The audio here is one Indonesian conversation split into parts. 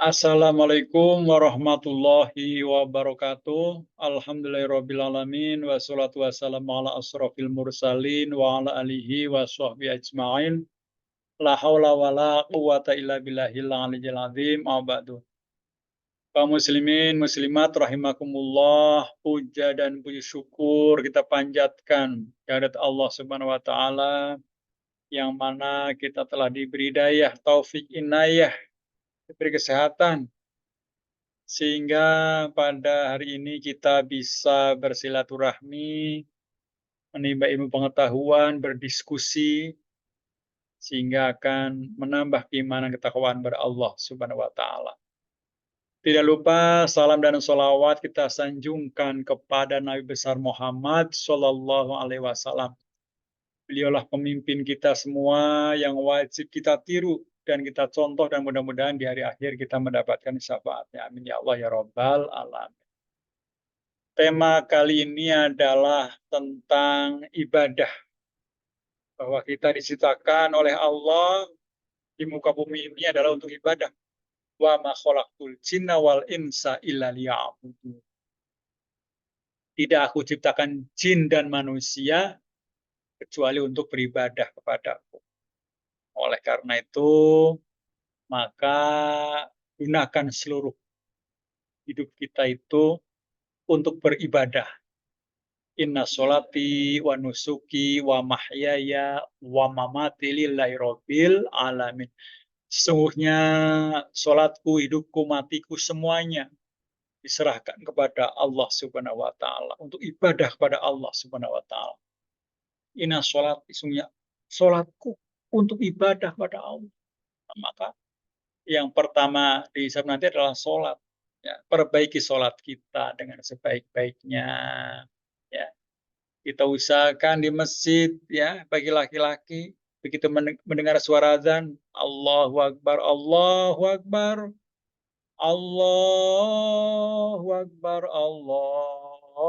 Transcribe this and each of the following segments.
Assalamualaikum warahmatullahi wabarakatuh. Alhamdulillahirrabbilalamin. Wassalatu wassalamu ala asrofil mursalin wa ala alihi wa sahbihi ajma'in. La hawla wa la quwata illa billahil aliyyil azim. Ba'du. Kaum muslimin, muslimat rahimakumullah. Puja dan puji syukur kita panjatkan kehadirat Allah Subhanahu wa taala yang mana kita telah diberi daya, taufik, inayah, diberi kesehatan sehingga pada hari ini kita bisa bersilaturahmi, menimba ilmu pengetahuan, berdiskusi, sehingga akan menambah keimanan ketakwaan kepada Allah Subhanahu wa Ta'ala. Tidak lupa salam dan sholawat kita sanjungkan kepada Nabi besar Muhammad Sallallahu Alaihi Wasallam. Beliaulah pemimpin kita semua yang wajib kita tiru dan kita contoh, dan mudah-mudahan di hari akhir kita mendapatkan syafaatnya. Amin ya Allah ya Rabbal alamin. Tema kali ini adalah tentang ibadah, bahwa kita diciptakan oleh Allah di muka bumi ini adalah untuk ibadah. Wa ma khalaqtul jinna wal insa illa liya'budun. Tidak aku ciptakan jin dan manusia kecuali untuk beribadah kepadaku. Oleh karena itu, maka gunakan seluruh hidup kita itu untuk beribadah. Inna sholati wa nusuki wa mahyaya wa mamati lillahi rabbil alamin. Sesungguhnya sholatku, hidupku, matiku semuanya diserahkan kepada Allah Subhanahu wa taala, untuk ibadah kepada Allah Subhanahu wa taala. Inna sholati, sesungguhnya sholatku untuk ibadah kepada Allah. Maka yang pertama dihisab nanti adalah sholat. Ya, perbaiki sholat kita dengan sebaik-baiknya. Ya, kita usahakan di masjid, ya, bagi laki-laki begitu mendengar suara azan, Allahu Akbar, Allahu Akbar, Allahu Akbar, Allahu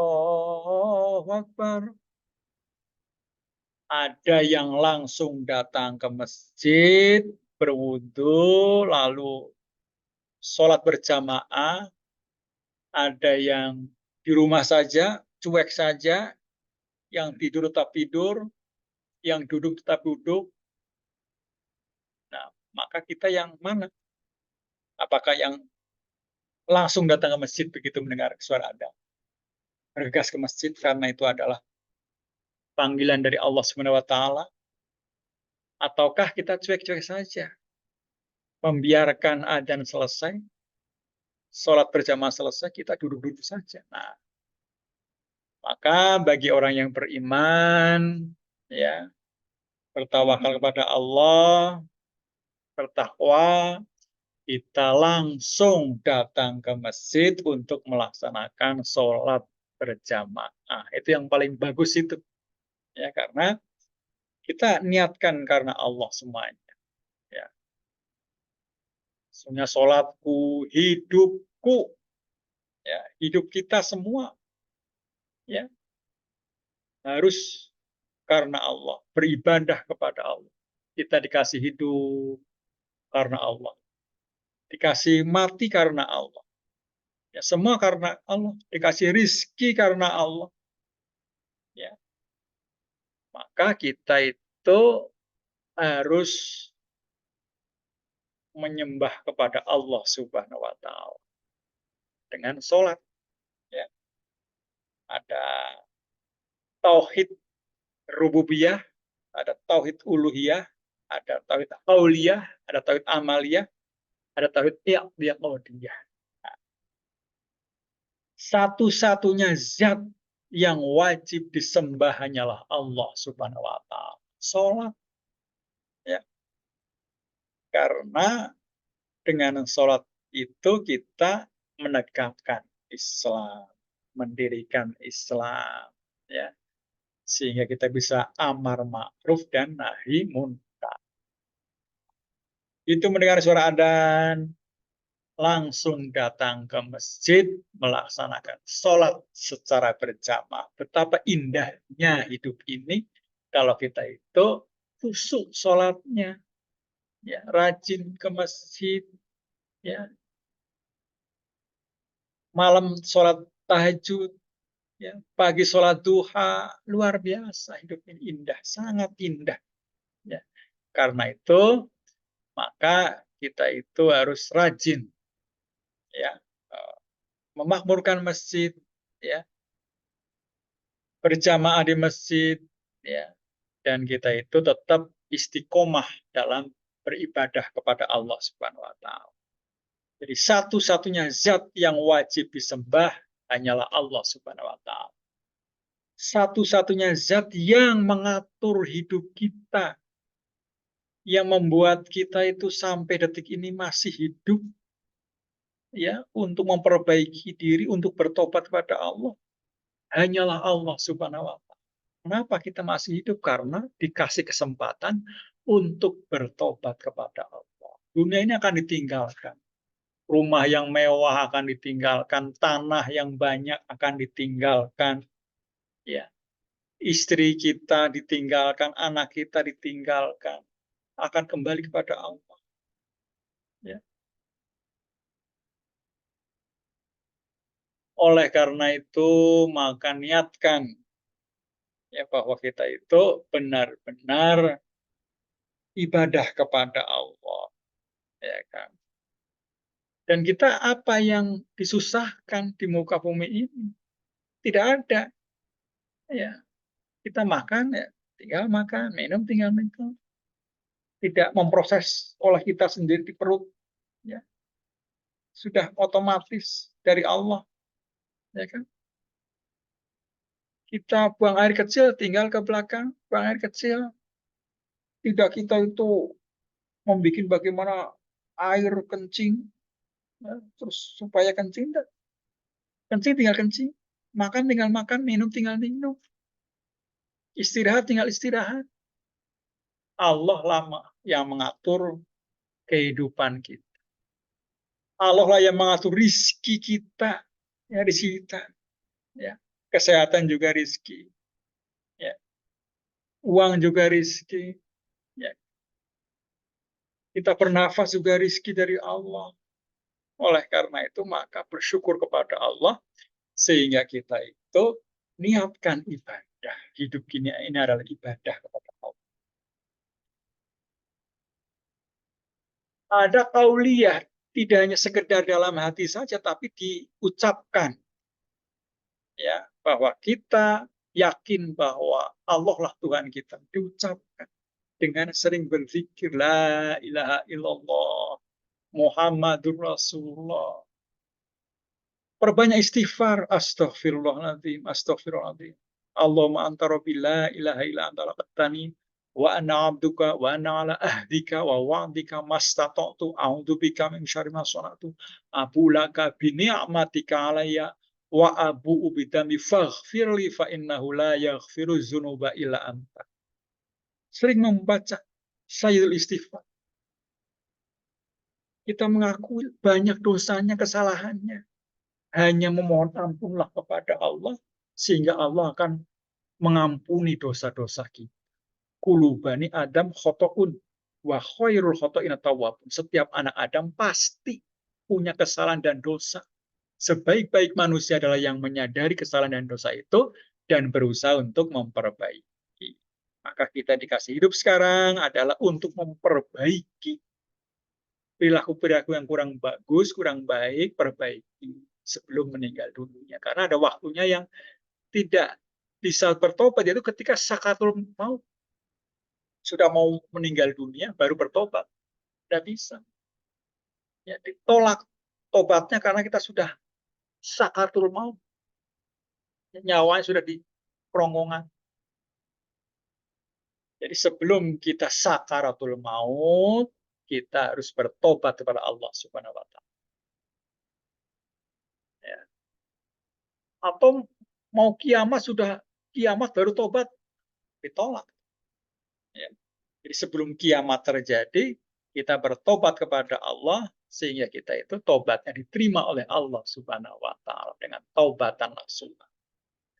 Akbar. Ada yang langsung datang ke masjid, berwudu, lalu sholat berjamaah. Ada yang di rumah saja, cuek saja, yang tidur tetap tidur, yang duduk tetap duduk. Nah, maka kita yang mana? Apakah yang langsung datang ke masjid begitu mendengar suara adzan, bergegas ke masjid karena itu adalah panggilan dari Allah Subhanahu wa taala, ataukah kita cuek-cuek saja, membiarkan adzan selesai, sholat berjamaah selesai, kita duduk-duduk saja. Nah, maka bagi orang yang beriman, ya, bertawakal kepada Allah, bertakwa, kita langsung datang ke masjid untuk melaksanakan sholat berjamaah. Itu yang paling bagus itu. Ya, karena kita niatkan karena Allah semuanya. Ya. Sebenarnya sholatku, hidupku, ya, hidup kita semua, ya, harus karena Allah, beribadah kepada Allah. Kita dikasih hidup karena Allah, dikasih mati karena Allah. Ya, semua karena Allah, dikasih rizki karena Allah. Ya, maka kita itu harus menyembah kepada Allah Subhanahu wa taala dengan sholat. Ya. Ada tauhid rububiyah, ada tauhid uluhiyah, ada tauhid auliyah, ada tauhid amaliyah, ada tauhid i'tiqadiyah. Nah, satu-satunya zat yang wajib disembah hanyalah Allah Subhanahu wa taala. Salat, ya. Karena dengan salat itu kita menegakkan Islam, mendirikan Islam, ya. Sehingga kita bisa amar ma'ruf dan nahi munkar. Itu mendengar suara adzan, langsung datang ke masjid, melaksanakan sholat secara berjamaah. Betapa indahnya hidup ini kalau kita itu khusyuk sholatnya, ya, rajin ke masjid, ya, malam sholat tahajud, ya, pagi sholat duha, luar biasa hidup ini indah, sangat indah. Ya. Karena itu, maka kita itu harus rajin, ya, memakmurkan masjid, ya, berjamaah di masjid, ya, dan kita itu tetap istiqomah dalam beribadah kepada Allah Subhanahu wa taala. Jadi satu-satunya zat yang wajib disembah hanyalah Allah Subhanahu wa taala. Satu-satunya zat yang mengatur hidup kita, yang membuat kita itu sampai detik ini masih hidup, ya, untuk memperbaiki diri, untuk bertobat kepada Allah, hanyalah Allah Subhanahu wa taala. Kenapa kita masih hidup? Karena dikasih kesempatan untuk bertobat kepada Allah. Dunia ini akan ditinggalkan. Rumah yang mewah akan ditinggalkan, tanah yang banyak akan ditinggalkan, ya. Istri kita ditinggalkan, anak kita ditinggalkan, akan kembali kepada Allah, ya. Oleh karena itu, maka niatkan, ya, bahwa kita itu benar-benar ibadah kepada Allah, ya kan. Dan kita apa yang disusahkan di muka bumi ini? Tidak ada, ya. Kita makan, ya, tinggal makan, minum tinggal minum. Tidak memproses oleh kita sendiri di perut, ya. Sudah otomatis dari Allah, ya kan. Kita buang air kecil tinggal ke belakang, buang air kecil. Tidak kita itu membuat bagaimana air kencing, ya, terus supaya kencing, kencing tinggal kencing, makan tinggal makan, minum tinggal minum, istirahat tinggal istirahat. Allah lama yang mengatur kehidupan kita. Allah lah yang mengatur rizki kita, ya, rizki kita, ya. Kesehatan juga rizki, ya. Uang juga rizki, ya. Kita bernafas juga rizki dari Allah. Oleh karena itu, maka bersyukur kepada Allah, sehingga kita itu niatkan ibadah. Hidup ini adalah ibadah kepada Allah. Ada kauliyah, tidak hanya sekedar dalam hati saja, tapi diucapkan, ya, bahwa kita yakin bahwa Allah lah Tuhan kita. Diucapkan dengan sering berzikir, la ilaha illallah, Muhammadur Rasulullah. Perbanyak istighfar, astaghfirullahaladzim, astaghfirullahaladzim. Allahumma anta rabbi la ilaha illa anta laqattani wa ana abduka wa ana ala ahdika wa wa'dika mastata'tu a'udzubika min syarri ma sana'tu abu laka bi ni'matika alayya wa abu bidami faghfirli fa innahu la yaghfiru dzunuba illa anta. Sering membaca Sayyidul Istighfar. Kita mengakui banyak dosanya, kesalahannya. Hanya memohon ampunlah kepada Allah, sehingga Allah akan mengampuni dosa-dosa kita. Kulu bani Adam khotoun, wa khairul khotoin tawwabun. Setiap anak Adam pasti punya kesalahan dan dosa. Sebaik-baik manusia adalah yang menyadari kesalahan dan dosa itu, dan berusaha untuk memperbaiki. Maka kita dikasih hidup sekarang adalah untuk memperbaiki perilaku-perilaku yang kurang bagus, kurang baik, perbaiki sebelum meninggal dunia. Karena ada waktunya yang tidak bisa bertobat, yaitu ketika sakaratul maut. Sudah mau meninggal dunia, baru bertobat. Tidak bisa. Ya, ditolak tobatnya karena kita sudah sakaratul maut. Nyawanya sudah di kerongkongan. Jadi sebelum kita sakaratul maut, kita harus bertobat kepada Allah Subhanahu wa taala. Ya. Atau mau kiamat, sudah kiamat baru tobat, ditolak. Ya. Jadi sebelum kiamat terjadi, kita bertobat kepada Allah, sehingga kita itu tobatnya diterima oleh Allah Subhanahu wa taala dengan taubatan nasuha,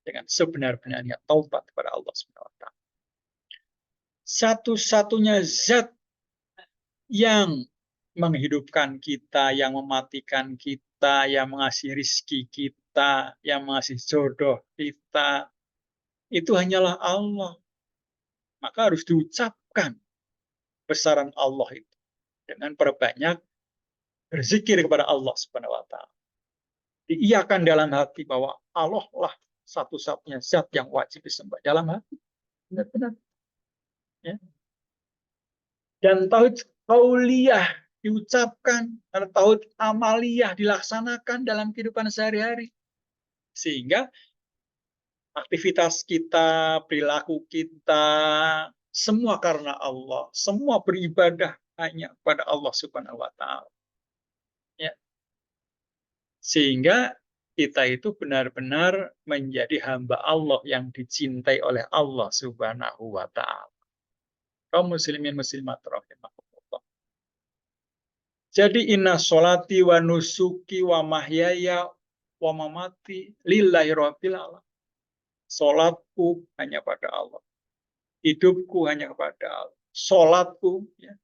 dengan sebenar-benarnya taubat kepada Allah Subhanahu wa taala. Satu-satunya zat yang menghidupkan kita, yang mematikan kita, kita, yang mengasih rizki kita, yang mengasih jodoh kita, itu hanyalah Allah. Maka harus diucapkan besaran Allah itu dengan perbanyak berzikir kepada Allah Subhanahu wa taala. Diiyakan dalam hati bahwa Allah lah satu-satunya zat yang wajib disembah dalam hati. Benar-benar. Ya. Dan tauhid qauliyah diucapkan, dan tauhid amaliyah dilaksanakan dalam kehidupan sehari-hari. Sehingga aktivitas kita, perilaku kita, semua karena Allah. Semua beribadah hanya kepada Allah Subhanahu wa taala. Ya. Sehingga kita itu benar-benar menjadi hamba Allah yang dicintai oleh Allah Subhanahu wa taala. Kaum muslimin muslimat rahimakumullah. Jadi inna sholati wa nusuki wa mahyaya wa mamati lillahi rabbil alamin. Salatku hanya pada Allah. Hidupku hanya kepada Allah. Salatku ya,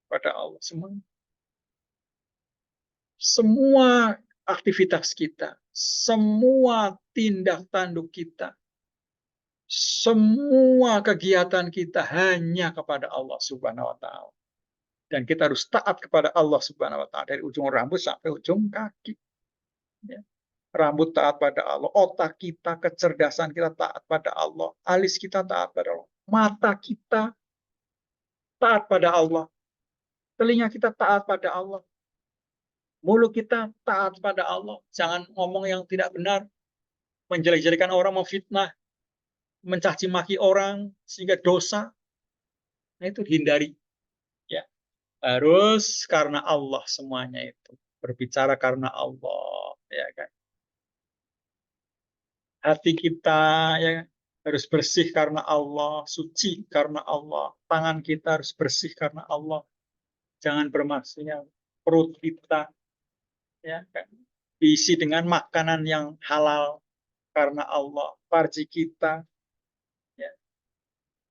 pada Allah semua. Semua aktivitas kita, semua tindak tanduk kita, semua kegiatan kita hanya kepada Allah Subhanahu wa taala. Dan kita harus taat kepada Allah Subhanahu wa taala dari ujung rambut sampai ujung kaki. Ya. Rambut taat pada Allah, otak kita, kecerdasan kita taat pada Allah, alis kita taat pada Allah, mata kita taat pada Allah, telinga kita taat pada Allah, mulut kita taat pada Allah. Jangan ngomong yang tidak benar, menjelek-jelekan orang, memfitnah, mencaci maki orang sehingga dosa. Nah, itu hindari. Ya, harus karena Allah semuanya itu. Berbicara karena Allah, ya kan. Hati kita ya harus bersih karena Allah, suci karena Allah. Tangan kita harus bersih karena Allah. Jangan bermaksiat. Perut kita ya kan diisi dengan makanan yang halal karena Allah. Farji kita ya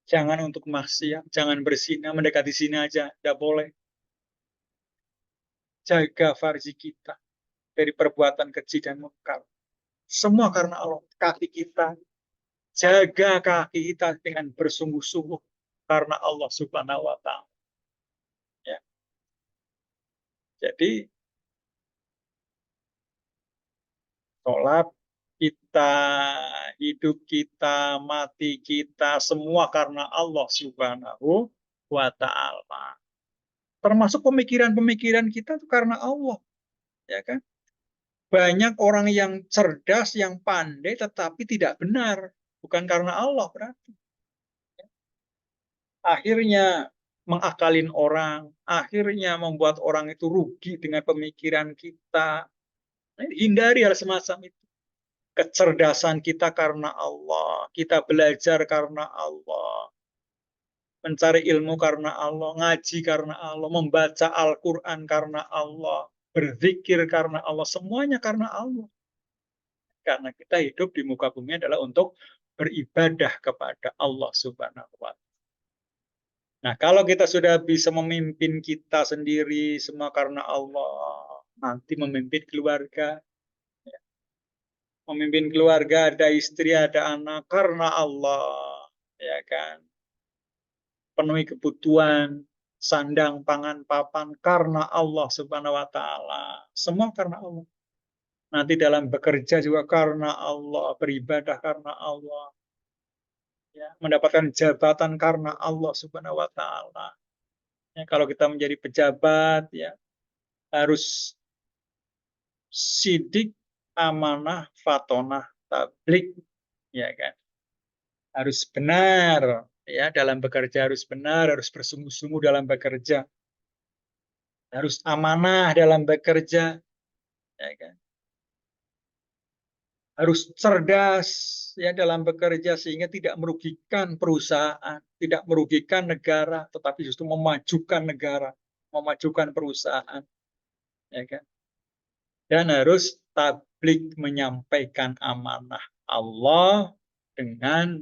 jangan untuk maksiat, jangan berzina, mendekati zina aja tidak boleh. Jaga farji kita dari perbuatan keji dan mungkar. Semua karena Allah. Kaki kita, jaga kaki kita dengan bersungguh-sungguh karena Allah Subhanahu wa taala. Ya. Jadi sholat kita, hidup kita, mati kita, semua karena Allah Subhanahu wa taala. Termasuk pemikiran-pemikiran kita itu karena Allah, ya kan? Banyak orang yang cerdas, yang pandai, tetapi tidak benar. Bukan karena Allah berarti. Akhirnya mengakalin orang, akhirnya membuat orang itu rugi dengan pemikiran kita. Hindari hal semacam itu. Kecerdasan kita karena Allah, kita belajar karena Allah, mencari ilmu karena Allah, ngaji karena Allah, membaca Al-Quran karena Allah, berzikir karena Allah, semuanya karena Allah. Karena kita hidup di muka bumi adalah untuk beribadah kepada Allah Subhanahu wa taala. Nah, kalau kita sudah bisa memimpin kita sendiri semua karena Allah, nanti memimpin keluarga, memimpin keluarga, ada istri, ada anak karena Allah, ya kan? Penuhi kebutuhan, sandang, pangan, papan karena Allah Subhanahu wa taala. Semua karena Allah. Nanti dalam bekerja juga karena Allah, beribadah karena Allah. Ya, mendapatkan jabatan karena Allah Subhanahu wa taala. Ya, kalau kita menjadi pejabat ya harus sidik, amanah, fatonah, tablik, ya kan. Harus benar ya dalam bekerja, harus benar, harus bersungguh-sungguh dalam bekerja. Harus amanah dalam bekerja, ya kan. Harus cerdas ya dalam bekerja sehingga tidak merugikan perusahaan, tidak merugikan negara, tetapi justru memajukan negara, memajukan perusahaan, ya kan. Dan harus tablik menyampaikan amanah Allah dengan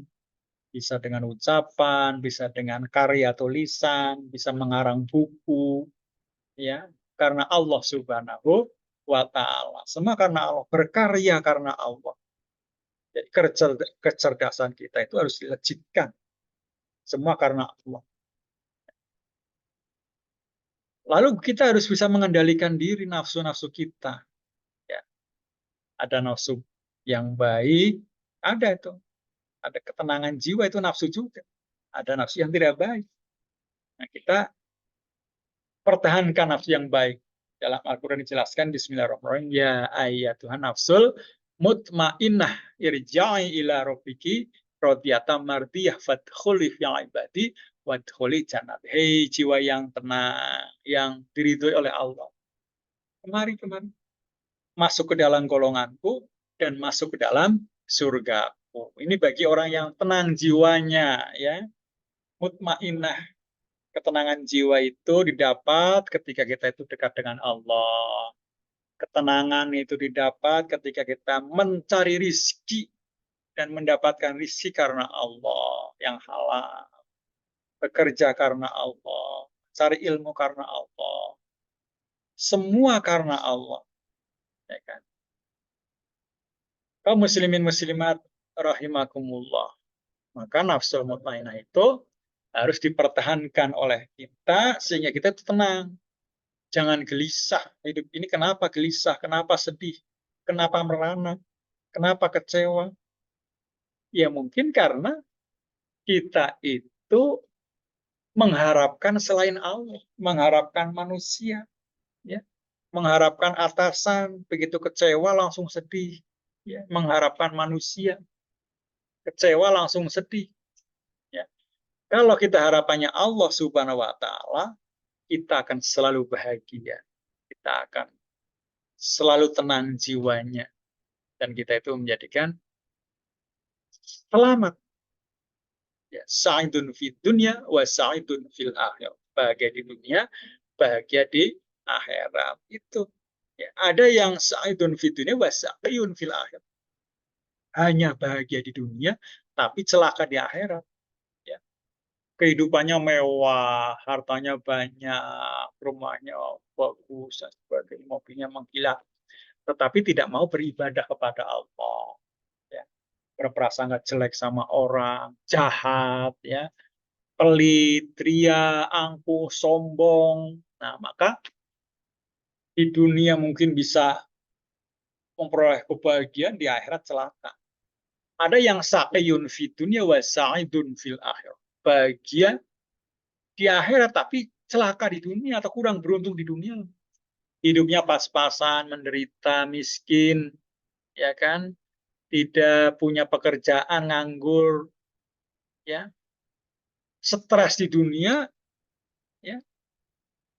bisa dengan ucapan, bisa dengan karya tulisan, bisa mengarang buku, ya, karena Allah Subhanahu wa ta'ala. Semua karena Allah, berkarya karena Allah. Jadi kecerdasan kita itu harus dilejitkan. Semua karena Allah. Lalu kita harus bisa mengendalikan diri nafsu-nafsu kita. Ya, ada nafsu yang baik, ada itu. Ada ketenangan jiwa, itu nafsu juga. Ada nafsu yang tidak baik. Nah, kita pertahankan nafsu yang baik. Dalam Al-Quran dijelaskan, Bismillahirrahmanirrahim, ya ayyatuhan nafsul mutmainnah irja'i ila rabbiki radiyatan mardiyah fadkhuli fi ibadi wadkhuli jannat. Hei jiwa yang tenang, yang diridhoi oleh Allah. Kemari. Masuk ke dalam golonganku dan masuk ke dalam surgaku. Ini bagi orang yang tenang jiwanya, ya. Mutmainnah. Ketenangan jiwa itu didapat ketika kita itu dekat dengan Allah. Ketenangan itu didapat ketika kita mencari rizki dan mendapatkan rizki karena Allah yang halal. Bekerja karena Allah. Cari ilmu karena Allah. Semua karena Allah. Ya kan? Kaum muslimin muslimat rahimakumullah. Maka nafsu mutmainah itu harus dipertahankan oleh kita sehingga kita itu tenang. Jangan gelisah. Hidup ini kenapa gelisah? Kenapa sedih? Kenapa merana? Kenapa kecewa? Ya mungkin karena kita itu mengharapkan selain Allah, mengharapkan manusia, ya, mengharapkan atasan, begitu kecewa langsung sedih, ya, mengharapkan manusia, kecewa langsung sedih. Ya. Kalau kita harapannya Allah Subhanahu Wa Taala, kita akan selalu bahagia, kita akan selalu tenang jiwanya, dan kita itu menjadikan selamat. Ya, sa'idun fid dunya wa sa'idun fil akhir. Bahagia di dunia, bahagia di akhirat. Itu. Ya, ada yang sa'idun fid dunya wa sa'idun fil akhir. Hanya bahagia di dunia, tapi celaka di akhirat. Ya. Kehidupannya mewah, hartanya banyak, rumahnya bagus, dan sebagainya, mobilnya mengkilat. Tetapi tidak mau beribadah kepada Allah. Ya. Berprasangka jelek sama orang, jahat, ya, pelit, ria, angkuh, sombong. Nah, maka di dunia mungkin bisa memperoleh kebahagiaan, di akhirat celaka. Ada yang sa'iyun fi dunya wa sa'idun fil akhir. Bahagia di akhirat tapi celaka di dunia atau kurang beruntung di dunia. Hidupnya pas-pasan, menderita, miskin, ya kan? Tidak punya pekerjaan, nganggur, ya. Stres di dunia, ya.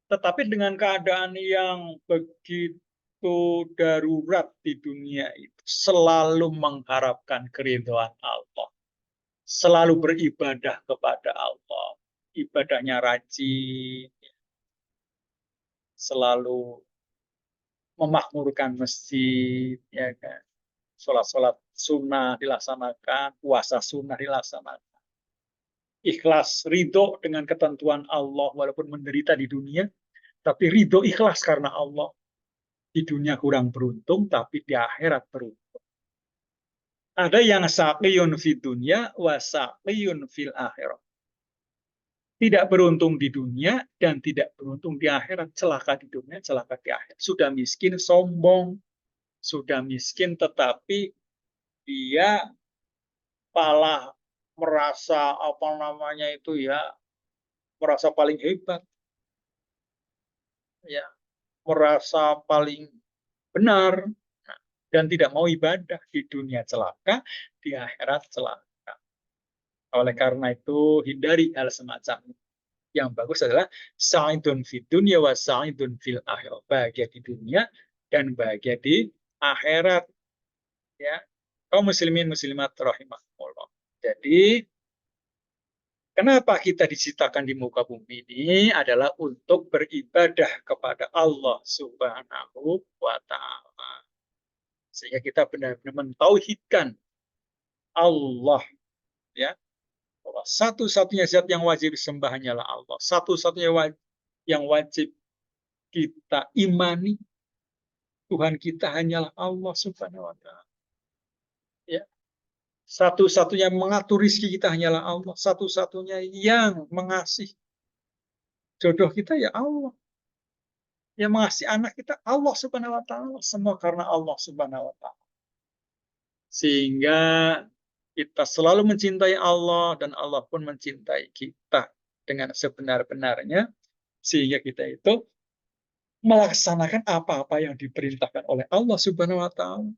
Tetapi dengan keadaan yang begitu darurat di dunia itu, selalu mengharapkan keridhaan Allah. Selalu beribadah kepada Allah. Ibadahnya rajin. Selalu memakmurkan masjid. Ya kan? Sholat-sholat sunnah dilaksanakan. Puasa sunnah dilaksanakan. Ikhlas, ridho dengan ketentuan Allah walaupun menderita di dunia. Tapi ridho ikhlas karena Allah. Di dunia kurang beruntung, tapi di akhirat beruntung. Ada yang saqiyun fi dunya wa saqiyun fil akhirat. Tidak beruntung di dunia dan tidak beruntung di akhirat. Celaka di dunia, celaka di akhirat. Sudah miskin, sombong. Sudah miskin, tetapi dia malah merasa apa namanya itu ya, merasa paling hebat. Ya, merasa paling benar dan tidak mau ibadah. Di dunia celaka, di akhirat celaka. Oleh karena itu hindari hal semacam itu. Yang bagus adalah sa'idun fid dunya wa sa'idun fil akhirah. Bahagia di dunia dan bahagia di akhirat. Ya, kaum muslimin muslimat rahimahumullah. Jadi kenapa kita diciptakan di muka bumi ini adalah untuk beribadah kepada Allah Subhanahu wa Ta'ala. Sehingga kita benar-benar mentauhidkan Allah, ya, bahwa satu-satunya zat yang wajib disembah hanyalah Allah. Satu-satunya yang wajib kita imani Tuhan kita hanyalah Allah Subhanahu wa taala. Ya. Satu-satunya mengatur rizki kita hanyalah Allah. Satu-satunya yang mengasihi jodoh kita ya Allah. Yang mengasihi anak kita Allah Subhanahu wa taala. Semua karena Allah Subhanahu wa taala. Sehingga kita selalu mencintai Allah dan Allah pun mencintai kita dengan sebenar-benarnya, sehingga kita itu melaksanakan apa-apa yang diperintahkan oleh Allah Subhanahu wa taala,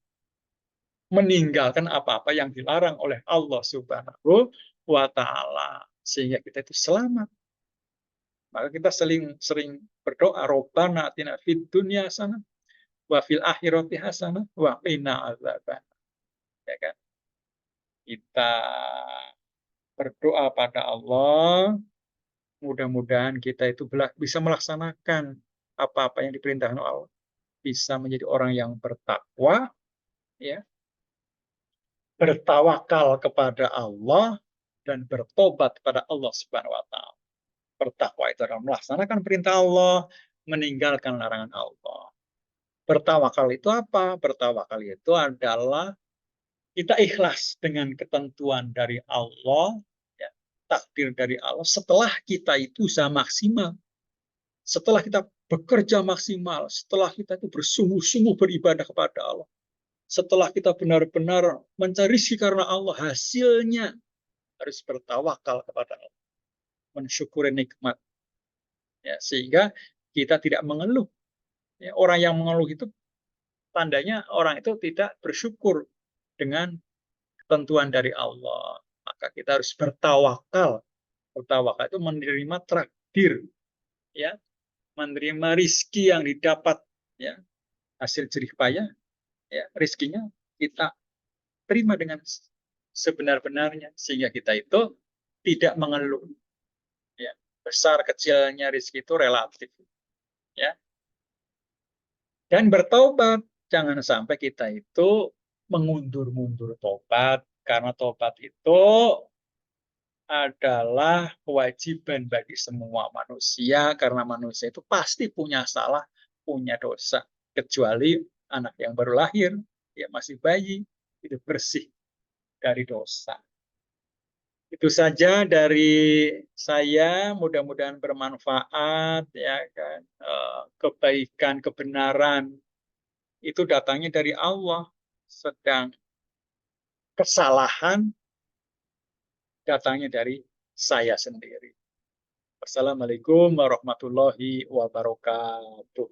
meninggalkan apa-apa yang dilarang oleh Allah Subhanahu wa taala, sehingga kita itu selamat. Maka kita sering berdoa, Rabbana atina fid dunya hasanah wa fil akhirati hasanah wa qina adzaban. Ya kan? Kita berdoa pada Allah, mudah-mudahan kita itu bisa melaksanakan apa-apa yang diperintahkan Allah, bisa menjadi orang yang bertakwa, ya, bertawakal kepada Allah dan bertobat kepada Allah Subhanahu wa taala. Bertakwa itu adalah melaksanakan perintah Allah, meninggalkan larangan Allah. Bertawakal itu apa? Bertawakal itu adalah kita ikhlas dengan ketentuan dari Allah, ya, takdir dari Allah. Setelah kita itu usaha maksimal, setelah kita bekerja maksimal, setelah kita itu bersungguh-sungguh beribadah kepada Allah, setelah kita benar-benar mencari rezeki karena Allah, hasilnya harus bertawakal kepada Allah, mensyukuri nikmat, ya, sehingga kita tidak mengeluh. Ya, orang yang mengeluh itu tandanya orang itu tidak bersyukur dengan ketentuan dari Allah. Maka kita harus bertawakal. Bertawakal itu menerima takdir, ya, menerima rizki yang didapat, ya, hasil jerih payah, ya, rizkinya kita terima dengan sebenar-benarnya, sehingga kita itu tidak mengeluh. Ya, besar kecilnya rizki itu relatif, ya. Dan bertobat, jangan sampai kita itu mengundur-mundur tobat, karena tobat itu adalah kewajiban bagi semua manusia, karena manusia itu pasti punya salah, punya dosa, kecuali anak yang baru lahir, ya masih bayi, itu bersih dari dosa. Itu saja dari saya, mudah-mudahan bermanfaat, ya kan. Kebaikan, kebenaran itu datangnya dari Allah, sedang kesalahan datangnya dari saya sendiri. Wassalamualaikum warahmatullahi wabarakatuh.